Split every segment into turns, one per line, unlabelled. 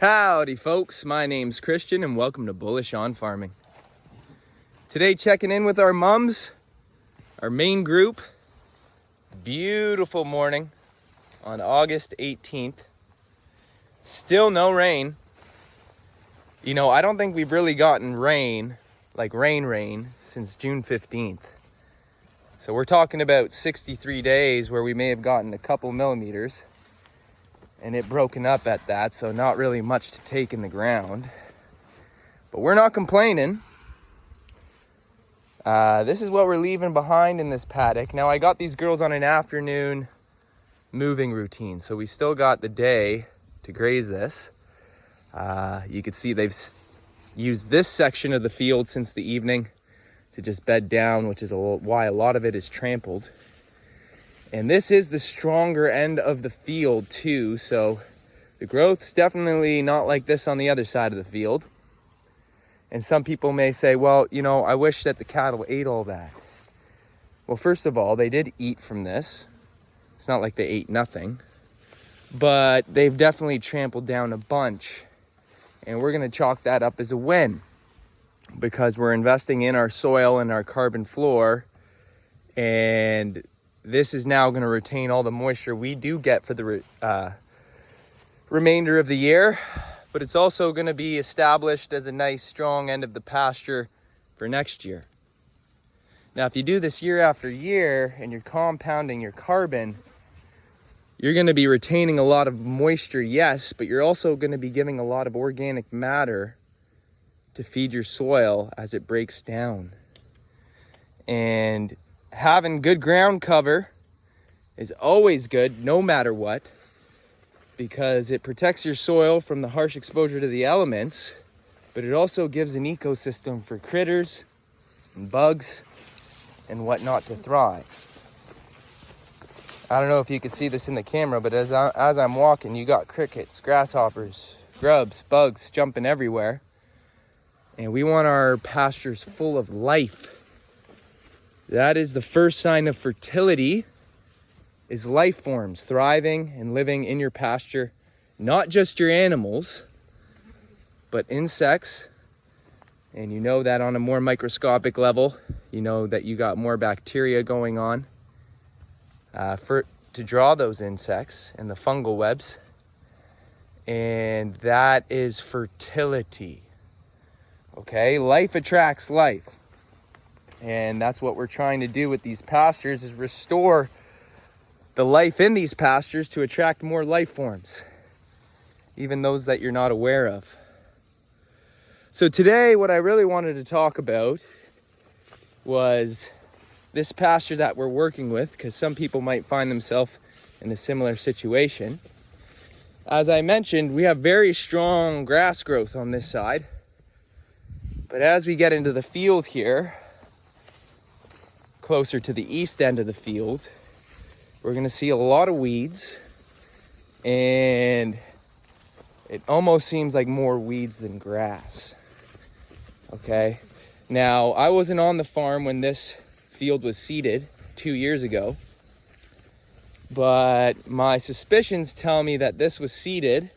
Howdy folks, my name's Christian and welcome to Bullish on Farming. Today checking in with our mums, our main group. Beautiful morning on August 18th. Still no rain. You know, I don't think we've really gotten rain, like rain, since June 15th. So we're talking about 63 days where we may have gotten a couple millimeters. And it broken up at that, so not really much to take in the ground. But we're not complaining. This is what we're leaving behind in this paddock. Now, I got these girls on an afternoon moving routine, so we still got the day to graze this. You can see they've used this section of the field since the evening to just bed down, which is why a lot of it is trampled. And this is the stronger end of the field too, so the growth's definitely not like this on the other side of the field. And some people may say, well, you know, I wish that the cattle ate all that. Well, first of all, they did eat from this. It's not like they ate nothing, but they've definitely trampled down a bunch. And we're gonna chalk that up as a win because we're investing in our soil and our carbon floor, and this is now going to retain all the moisture we do get for the remainder of the year, but it's also going to be established as a nice strong end of the pasture for next year. Now, if you do this year after year and you're compounding your carbon, you're going to be retaining a lot of moisture, yes, but you're also going to be giving a lot of organic matter to feed your soil as it breaks down. And having good ground cover is always good, no matter what, because it protects your soil from the harsh exposure to the elements, but it also gives an ecosystem for critters and bugs and whatnot to thrive. I don't know if you can see this in the camera, but as I'm walking, you got crickets, grasshoppers, grubs, bugs jumping everywhere. And we want our pastures full of life. That is the first sign of fertility, is life forms thriving and living in your pasture. Not just your animals, but insects. And you know that on a more microscopic level, you know that you got more bacteria going on to draw those insects and the fungal webs. And that is fertility. Okay, life attracts life. And that's what we're trying to do with these pastures, is restore the life in these pastures to attract more life forms, even those that you're not aware of. So today, what I really wanted to talk about was this pasture that we're working with, because some people might find themselves in a similar situation. As I mentioned, we have very strong grass growth on this side. But as we get into the field here, closer to the east end of the field, we're going to see a lot of weeds, and it almost seems like more weeds than grass. Okay, now I wasn't on the farm when this field was seeded 2 years ago, but my suspicions tell me that this was seeded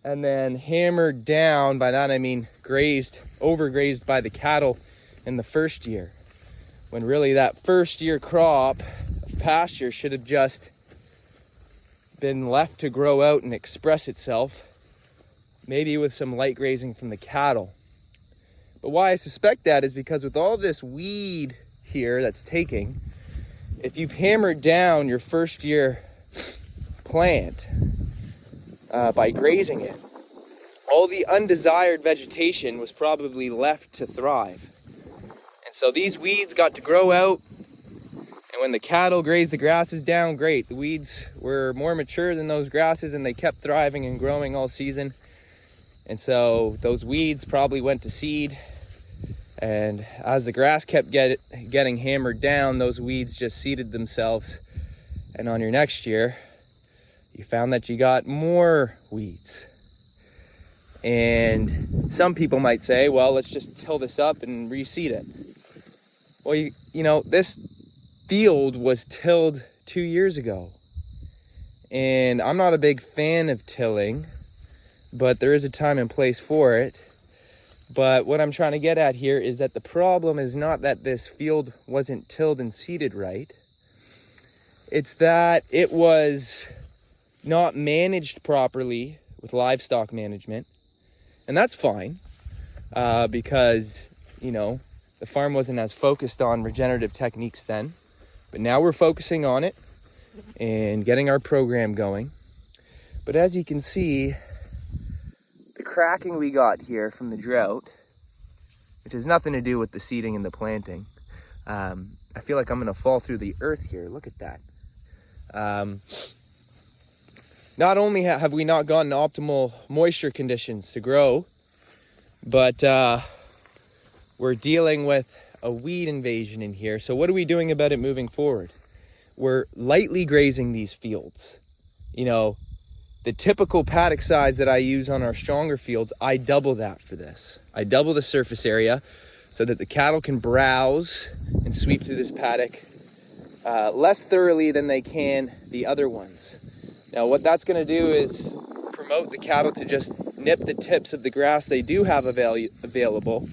and then hammered down. By that I mean overgrazed by the cattle in the first year, when really that first year crop of pasture should have just been left to grow out and express itself, maybe with some light grazing from the cattle. But why I suspect that is because with all this weed here that's taking, if you've hammered down your first year plant by grazing it, all the undesired vegetation was probably left to thrive. And so these weeds got to grow out, and when the cattle grazed the grasses down, great. The weeds were more mature than those grasses, and they kept thriving and growing all season. And so those weeds probably went to seed, and as the grass kept getting hammered down, those weeds just seeded themselves. And on your next year, you found that you got more weeds. And some people might say, well, let's just till this up and reseed it. Well, you know, this field was tilled 2 years ago. And I'm not a big fan of tilling but there is a time and place for it. But what I'm trying to get at here is that the problem is not that this field wasn't tilled and seeded right. It's that it was not managed properly with livestock management. And that's fine, because, you know, the farm wasn't as focused on regenerative techniques then. But now we're focusing on it and getting our program going. But as you can see, the cracking we got here from the drought, which has nothing to do with the seeding and the planting. I feel like I'm gonna fall through the earth here. Look at that. Not only have we not gotten optimal moisture conditions to grow, but we're dealing with a weed invasion in here. So what are we doing about it moving forward? We're lightly grazing these fields. You know, the typical paddock size that I use on our stronger fields, I double that for this. I double the surface area so that the cattle can browse and sweep through this paddock less thoroughly than they can the other ones. Now what that's going to do is promote the cattle to just nip the tips of the grass they do have available,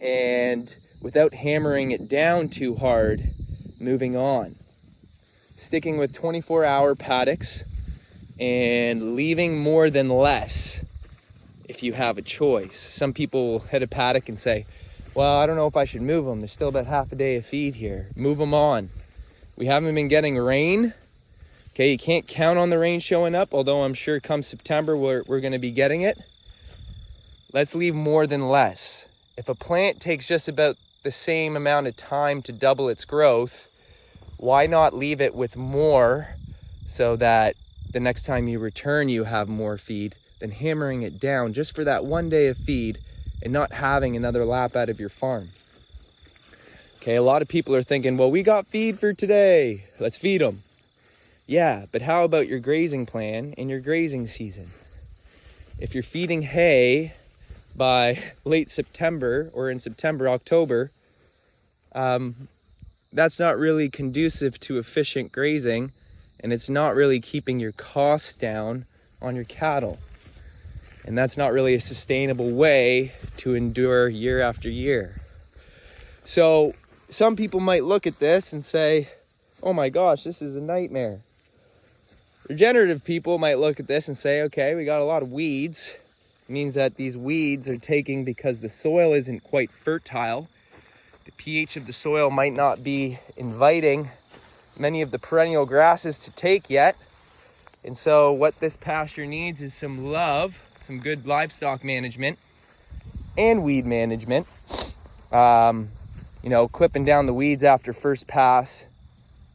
and without hammering it down too hard, moving on. Sticking with 24-hour paddocks and leaving more than less if you have a choice. Some people will hit a paddock and say, well, I don't know if I should move them. There's still about half a day of feed here. Move them on. We haven't been getting rain. Okay, you can't count on the rain showing up, although I'm sure come September we're going to be getting it. Let's leave more than less. If a plant takes just about the same amount of time to double its growth, why not leave it with more so that the next time you return you have more feed than hammering it down just for that one day of feed and not having another lap out of your farm. Okay, a lot of people are thinking, well, we got feed for today, let's feed them. Yeah, but how about your grazing plan and your grazing season? If you're feeding hay by late September or in September, October, that's not really conducive to efficient grazing, and it's not really keeping your costs down on your cattle. And that's not really a sustainable way to endure year after year. So some people might look at this and say, oh my gosh, this is a nightmare. Regenerative people might look at this and say, okay, we got a lot of weeds. It means that these weeds are taking because the soil isn't quite fertile. The pH of the soil might not be inviting many of the perennial grasses to take yet. And so what this pasture needs is some love, some good livestock management and weed management. You know, clipping down the weeds after first pass,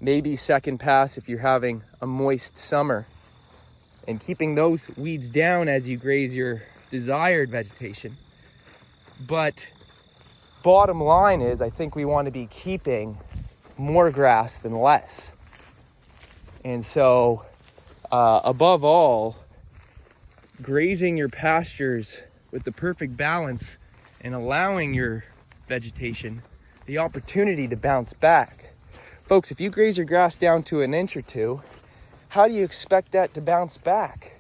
maybe second pass if you're having a moist summer, and keeping those weeds down as you graze your desired vegetation. But bottom line is, I think we want to be keeping more grass than less. And so above all, grazing your pastures with the perfect balance and allowing your vegetation the opportunity to bounce back. Folks, if you graze your grass down to an inch or two, how do you expect that to bounce back?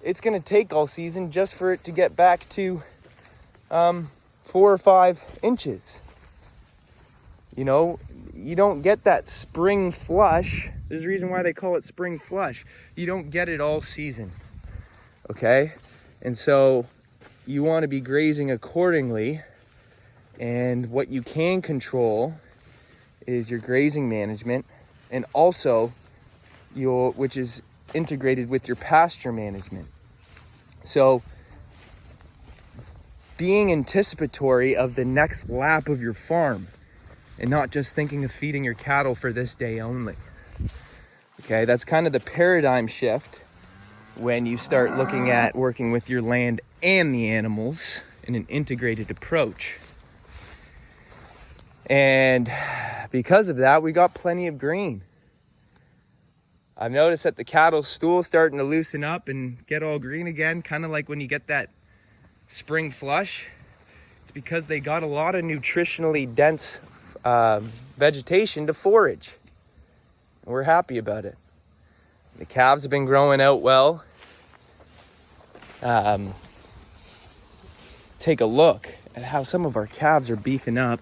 It's going to take all season just for it to get back to 4 or 5 inches. You know, you don't get that spring flush. There's a reason why they call it spring flush. You don't get it all season, okay? And so you want to be grazing accordingly. And what you can control is your grazing management, and also which is integrated with your pasture management. So being anticipatory of the next lap of your farm and not just thinking of feeding your cattle for this day only. Okay, that's kind of the paradigm shift when you start looking at working with your land and the animals in an integrated approach. And because of that, we got plenty of green. I've noticed that the cattle's stool starting to loosen up and get all green again, kind of like when you get that spring flush. It's because they got a lot of nutritionally dense vegetation to forage. And we're happy about it. The calves have been growing out well. take a look at how some of our calves are beefing up.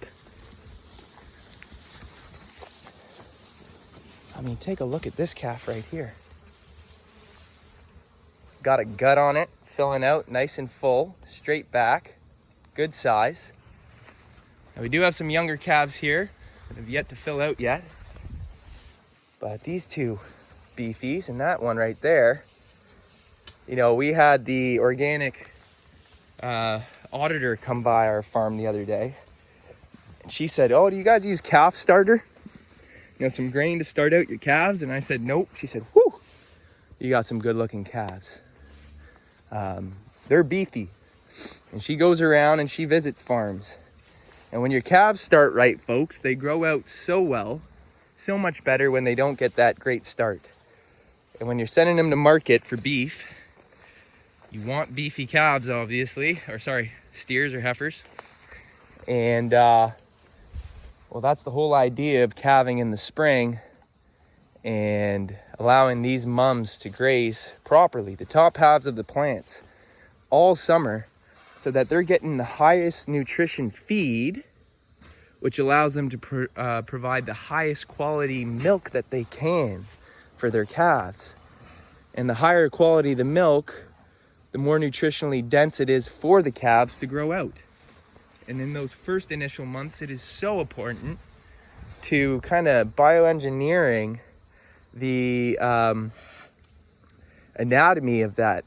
I mean, take a look at this calf right here. Got a gut on it, filling out nice and full, straight back, good size. Now we do have some younger calves here that have yet to fill out yet. But these two beefies and that one right there, you know, we had the organic auditor come by our farm the other day. And she said, "Oh, do you guys use calf starter? You know, some grain to start out your calves?" And I said, "Nope." She said, "Whew, you got some good looking calves." They're beefy. And she goes around and she visits farms. And when your calves start right, folks, they grow out so well, so much better when they don't get that great start. And when you're sending them to market for beef, you want beefy calves, obviously, or sorry, steers or heifers. And well, that's the whole idea of calving in the spring and allowing these mums to graze properly, the top halves of the plants, all summer, so that they're getting the highest nutrition feed, which allows them to provide the highest quality milk that they can for their calves. And the higher quality the milk, the more nutritionally dense it is for the calves to grow out. And in those first initial months, it is so important to kind of bioengineering the anatomy of that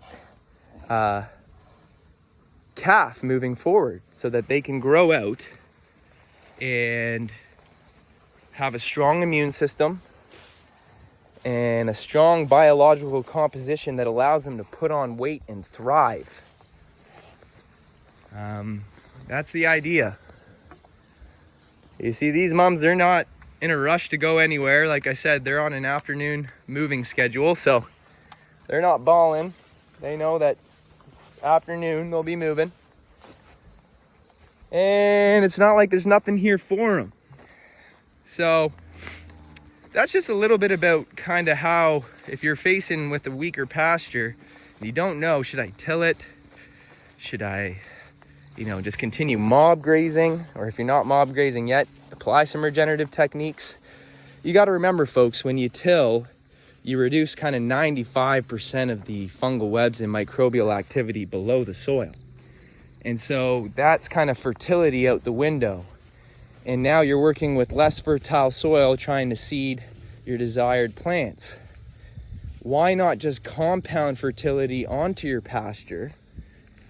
calf moving forward so that they can grow out and have a strong immune system and a strong biological composition that allows them to put on weight and thrive. That's the idea. You see, these mums, they're not in a rush to go anywhere. Like I said, they're on an afternoon moving schedule, so they're not bawling. They know that afternoon they'll be moving. And it's not like there's nothing here for them. So that's just a little bit about kind of how, if you're facing with a weaker pasture and you don't know, should I till it? Should I, just continue mob grazing? Or if you're not mob grazing yet, apply some regenerative techniques. You got to remember, folks, when you till, you reduce kind of 95% of the fungal webs and microbial activity below the soil. And so that's kind of fertility out the window. And now you're working with less fertile soil trying to seed your desired plants. Why not just compound fertility onto your pasture,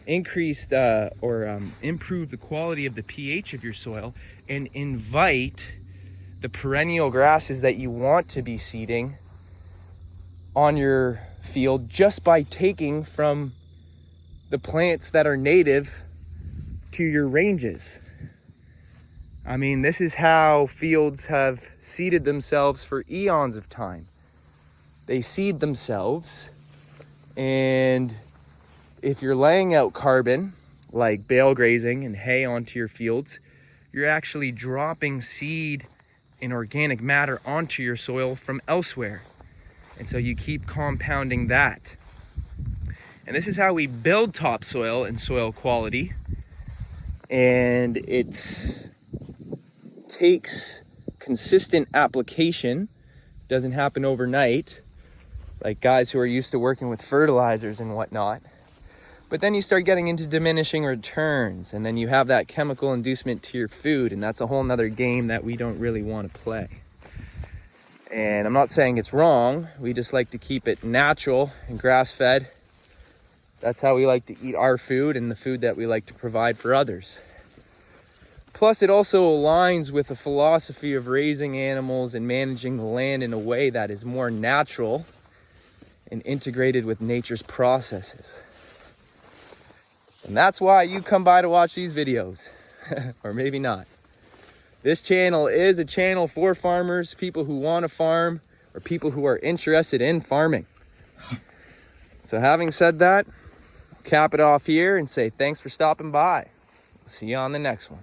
increase improve the quality of the pH of your soil, and invite the perennial grasses that you want to be seeding on your field just by taking from the plants that are native to your ranges. I mean, this is how fields have seeded themselves for eons of time. They seed themselves, and if you're laying out carbon, like bale grazing and hay onto your fields, you're actually dropping seed and organic matter onto your soil from elsewhere. And so you keep compounding that. And this is how we build topsoil and soil quality. And it takes consistent application. Doesn't happen overnight, like guys who are used to working with fertilizers and whatnot. But then you start getting into diminishing returns, and then you have that chemical inducement to your food, and that's a whole nother game that we don't really want to play. And I'm not saying it's wrong. We just like to keep it natural and grass-fed. That's how we like to eat our food and the food that we like to provide for others. Plus, it also aligns with the philosophy of raising animals and managing the land in a way that is more natural and integrated with nature's processes. And that's why you come by to watch these videos, or maybe not. This channel is a channel for farmers, people who want to farm, or people who are interested in farming. So having said that, cap it off here and say thanks for stopping by. See you on the next one.